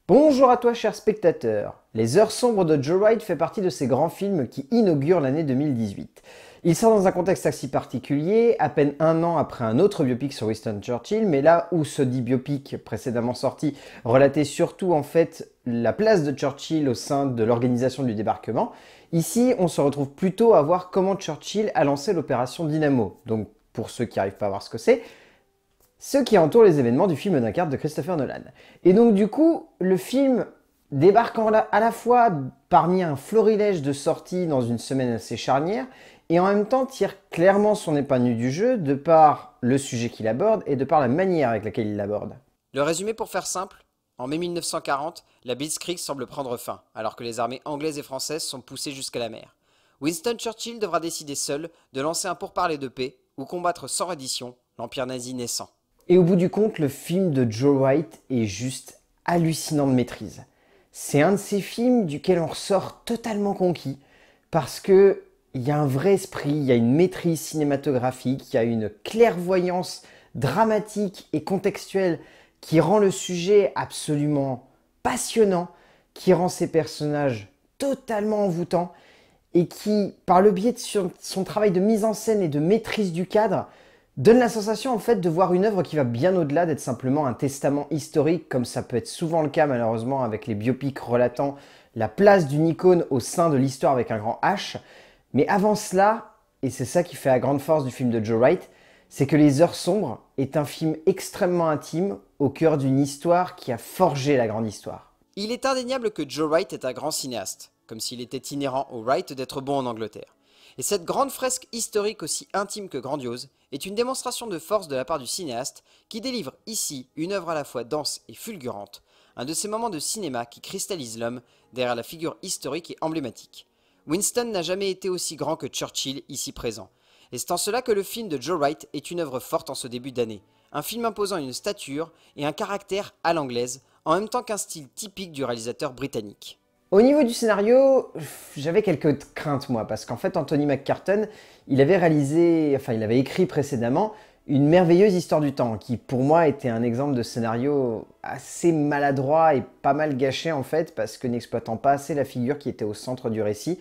Bonjour à toi cher spectateur. Les Heures sombres de Joe Wright fait partie de ces grands films qui inaugurent l'année 2018. Il sort dans un contexte assez particulier, à peine un an après un autre biopic sur Winston Churchill, mais là où ce dit biopic précédemment sorti relatait surtout en fait la place de Churchill au sein de l'organisation du débarquement, ici on se retrouve plutôt à voir comment Churchill a lancé l'opération Dynamo. Donc pour ceux qui n'arrivent pas à voir ce que c'est, ce qui entoure les événements du film Dunkerque de Christopher Nolan. Et donc du coup, le film débarque à la fois parmi un florilège de sorties dans une semaine assez charnière, et en même temps tire clairement son épingle du jeu de par le sujet qu'il aborde et de par la manière avec laquelle il l'aborde. Le résumé pour faire simple, en mai 1940, la Blitzkrieg semble prendre fin, alors que les armées anglaises et françaises sont poussées jusqu'à la mer. Winston Churchill devra décider seul de lancer un pourparler de paix ou combattre sans reddition l'empire nazi naissant. Et au bout du compte, le film de Joe Wright est juste hallucinant de maîtrise. C'est un de ces films duquel on ressort totalement conquis, parce que il y a un vrai esprit, il y a une maîtrise cinématographique, il y a une clairvoyance dramatique et contextuelle qui rend le sujet absolument passionnant, qui rend ses personnages totalement envoûtants et qui, par le biais de son travail de mise en scène et de maîtrise du cadre, donne la sensation en fait de voir une œuvre qui va bien au-delà d'être simplement un testament historique, comme ça peut être souvent le cas malheureusement avec les biopics relatant la place d'une icône au sein de l'histoire avec un grand H. Mais avant cela, et c'est ça qui fait la grande force du film de Joe Wright, c'est que Les Heures sombres est un film extrêmement intime au cœur d'une histoire qui a forgé la grande histoire. Il est indéniable que Joe Wright est un grand cinéaste, comme s'il était inhérent au Wright d'être bon en Angleterre. Et cette grande fresque historique aussi intime que grandiose est une démonstration de force de la part du cinéaste qui délivre ici une œuvre à la fois dense et fulgurante, un de ces moments de cinéma qui cristallise l'homme derrière la figure historique et emblématique. Winston n'a jamais été aussi grand que Churchill ici présent, et c'est en cela que le film de Joe Wright est une œuvre forte en ce début d'année, un film imposant une stature et un caractère à l'anglaise, en même temps qu'un style typique du réalisateur britannique. Au niveau du scénario, j'avais quelques craintes moi, parce qu'en fait Anthony McCarten, il avait écrit précédemment une merveilleuse histoire du temps, qui pour moi était un exemple de scénario assez maladroit et pas mal gâché en fait, parce que n'exploitant pas assez la figure qui était au centre du récit.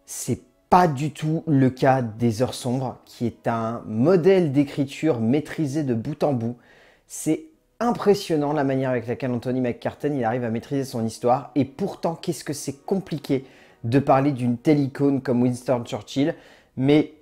C'est pas du tout le cas des Heures sombres, qui est un modèle d'écriture maîtrisé de bout en bout. C'est impressionnant la manière avec laquelle Anthony McCarten il arrive à maîtriser son histoire, et pourtant qu'est-ce que c'est compliqué de parler d'une telle icône comme Winston Churchill, mais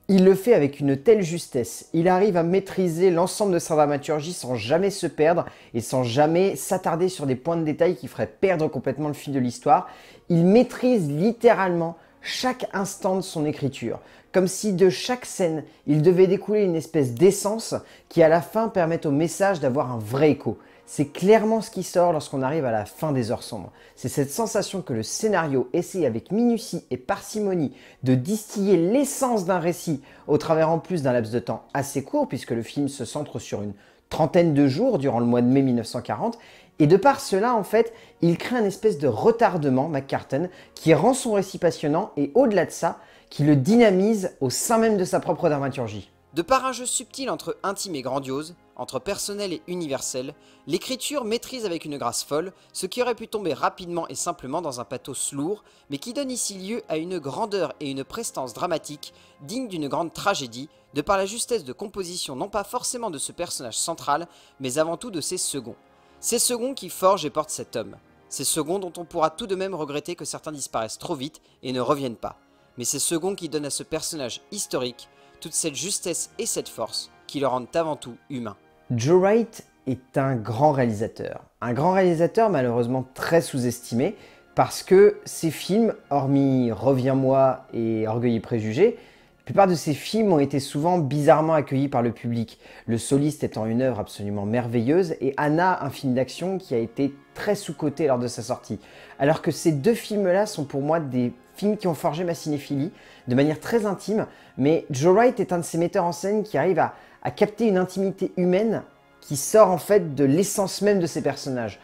il le fait avec une telle justesse. Il arrive à maîtriser l'ensemble de sa dramaturgie sans jamais se perdre et sans jamais s'attarder sur des points de détail qui feraient perdre complètement le fil de l'histoire. Il maîtrise littéralement chaque instant de son écriture, comme si de chaque scène, il devait découler une espèce d'essence qui à la fin permette au message d'avoir un vrai écho. C'est clairement ce qui sort lorsqu'on arrive à la fin des Heures sombres. C'est cette sensation que le scénario essaie avec minutie et parcimonie de distiller l'essence d'un récit au travers en plus d'un laps de temps assez court, puisque le film se centre sur une trentaine de jours durant le mois de mai 1940. Et de par cela, en fait, il crée un espèce de retardement, McCarten, qui rend son récit passionnant et au-delà de ça, qui le dynamise au sein même de sa propre dramaturgie. De par un jeu subtil entre intime et grandiose, entre personnel et universel, l'écriture maîtrise avec une grâce folle ce qui aurait pu tomber rapidement et simplement dans un pathos lourd, mais qui donne ici lieu à une grandeur et une prestance dramatique digne d'une grande tragédie, de par la justesse de composition non pas forcément de ce personnage central, mais avant tout de ses seconds. Ces seconds qui forgent et portent cet homme. Ces seconds dont on pourra tout de même regretter que certains disparaissent trop vite et ne reviennent pas. Mais ces seconds qui donnent à ce personnage historique toute cette justesse et cette force qui le rendent avant tout humain. Joe Wright est un grand réalisateur malheureusement très sous-estimé, parce que ses films, hormis Reviens-moi et Orgueil et Préjugés, la plupart de ces films ont été souvent bizarrement accueillis par le public, Le Soliste étant une œuvre absolument merveilleuse et Anna, un film d'action qui a été très sous-coté lors de sa sortie. Alors que ces deux films-là sont pour moi des films qui ont forgé ma cinéphilie de manière très intime, mais Joe Wright est un de ces metteurs en scène qui arrive à capter une intimité humaine qui sort en fait de l'essence même de ses personnages.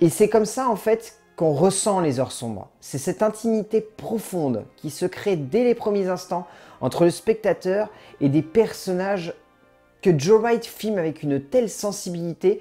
Et c'est comme ça en fait qu'on ressent Les Heures sombres. C'est cette intimité profonde qui se crée dès les premiers instants entre le spectateur et des personnages que Joe Wright filme avec une telle sensibilité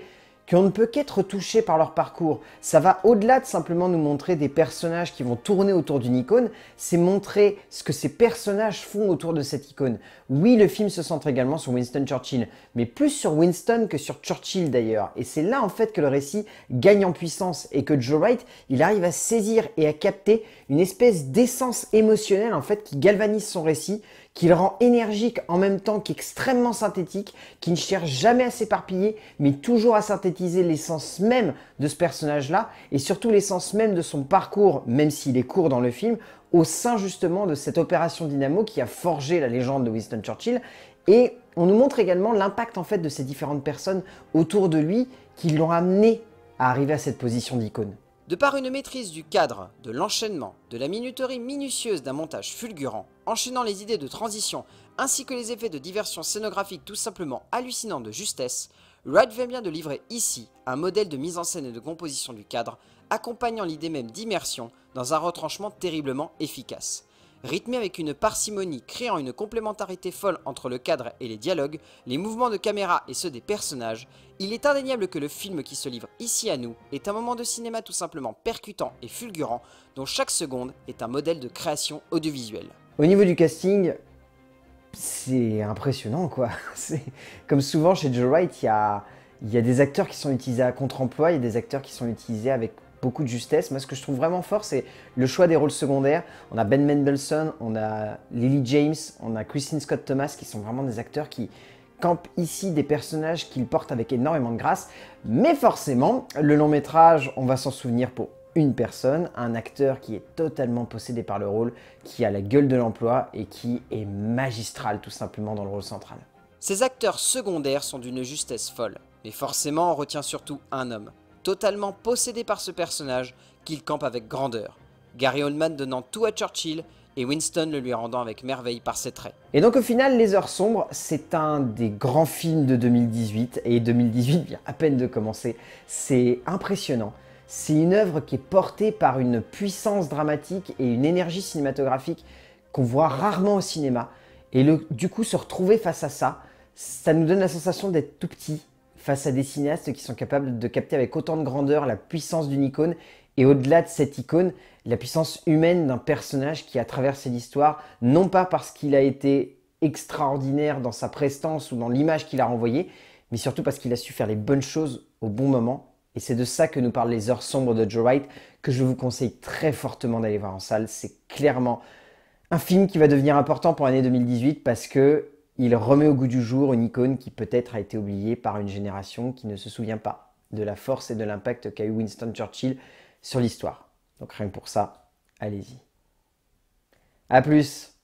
qu'on ne peut qu'être touché par leur parcours. Ça va au-delà de simplement nous montrer des personnages qui vont tourner autour d'une icône, c'est montrer ce que ces personnages font autour de cette icône. Oui, le film se centre également sur Winston Churchill, mais plus sur Winston que sur Churchill d'ailleurs. Et c'est là en fait que le récit gagne en puissance et que Joe Wright, il arrive à saisir et à capter une espèce d'essence émotionnelle en fait qui galvanise son récit, qui le rend énergique en même temps qu'extrêmement synthétique, qui ne cherche jamais à s'éparpiller, mais toujours à synthétiser l'essence même de ce personnage-là, et surtout l'essence même de son parcours, même s'il est court dans le film, au sein justement de cette opération Dynamo qui a forgé la légende de Winston Churchill. Et on nous montre également l'impact en fait de ces différentes personnes autour de lui qui l'ont amené à arriver à cette position d'icône. De par une maîtrise du cadre, de l'enchaînement, de la minuterie minutieuse d'un montage fulgurant, enchaînant les idées de transition ainsi que les effets de diversion scénographique tout simplement hallucinants de justesse, Wright vient bien de livrer ici un modèle de mise en scène et de composition du cadre, accompagnant l'idée même d'immersion dans un retranchement terriblement efficace. Rythmé avec une parcimonie créant une complémentarité folle entre le cadre et les dialogues, les mouvements de caméra et ceux des personnages, il est indéniable que le film qui se livre ici à nous est un moment de cinéma tout simplement percutant et fulgurant dont chaque seconde est un modèle de création audiovisuelle. Au niveau du casting, c'est impressionnant quoi. Comme souvent chez Joe Wright, il y a des acteurs qui sont utilisés à contre-emploi, il y a des acteurs qui sont utilisés avec beaucoup de justesse. Moi, ce que je trouve vraiment fort, c'est le choix des rôles secondaires. On a Ben Mendelsohn, on a Lily James, on a Kristen Scott Thomas, qui sont vraiment des acteurs qui campent ici des personnages qu'ils portent avec énormément de grâce. Mais forcément, le long métrage, on va s'en souvenir pour une personne, un acteur qui est totalement possédé par le rôle, qui a la gueule de l'emploi et qui est magistral tout simplement dans le rôle central. Ces acteurs secondaires sont d'une justesse folle, mais forcément on retient surtout un homme, totalement possédé par ce personnage qu'il campe avec grandeur, Gary Oldman donnant tout à Churchill et Winston le lui rendant avec merveille par ses traits. Et donc au final, Les Heures Sombres, c'est un des grands films de 2018, et 2018 vient à peine de commencer. C'est impressionnant. C'est une œuvre qui est portée par une puissance dramatique et une énergie cinématographique qu'on voit rarement au cinéma. Et du coup, se retrouver face à ça, ça nous donne la sensation d'être tout petit face à des cinéastes qui sont capables de capter avec autant de grandeur la puissance d'une icône et au-delà de cette icône, la puissance humaine d'un personnage qui a traversé l'histoire, non pas parce qu'il a été extraordinaire dans sa prestance ou dans l'image qu'il a renvoyée, mais surtout parce qu'il a su faire les bonnes choses au bon moment. Et c'est de ça que nous parlent Les Heures Sombres de Joe Wright, que je vous conseille très fortement d'aller voir en salle. C'est clairement un film qui va devenir important pour l'année 2018 parce que il remet au goût du jour une icône qui peut-être a été oubliée par une génération qui ne se souvient pas de la force et de l'impact qu'a eu Winston Churchill sur l'histoire. Donc rien que pour ça, allez-y. A plus!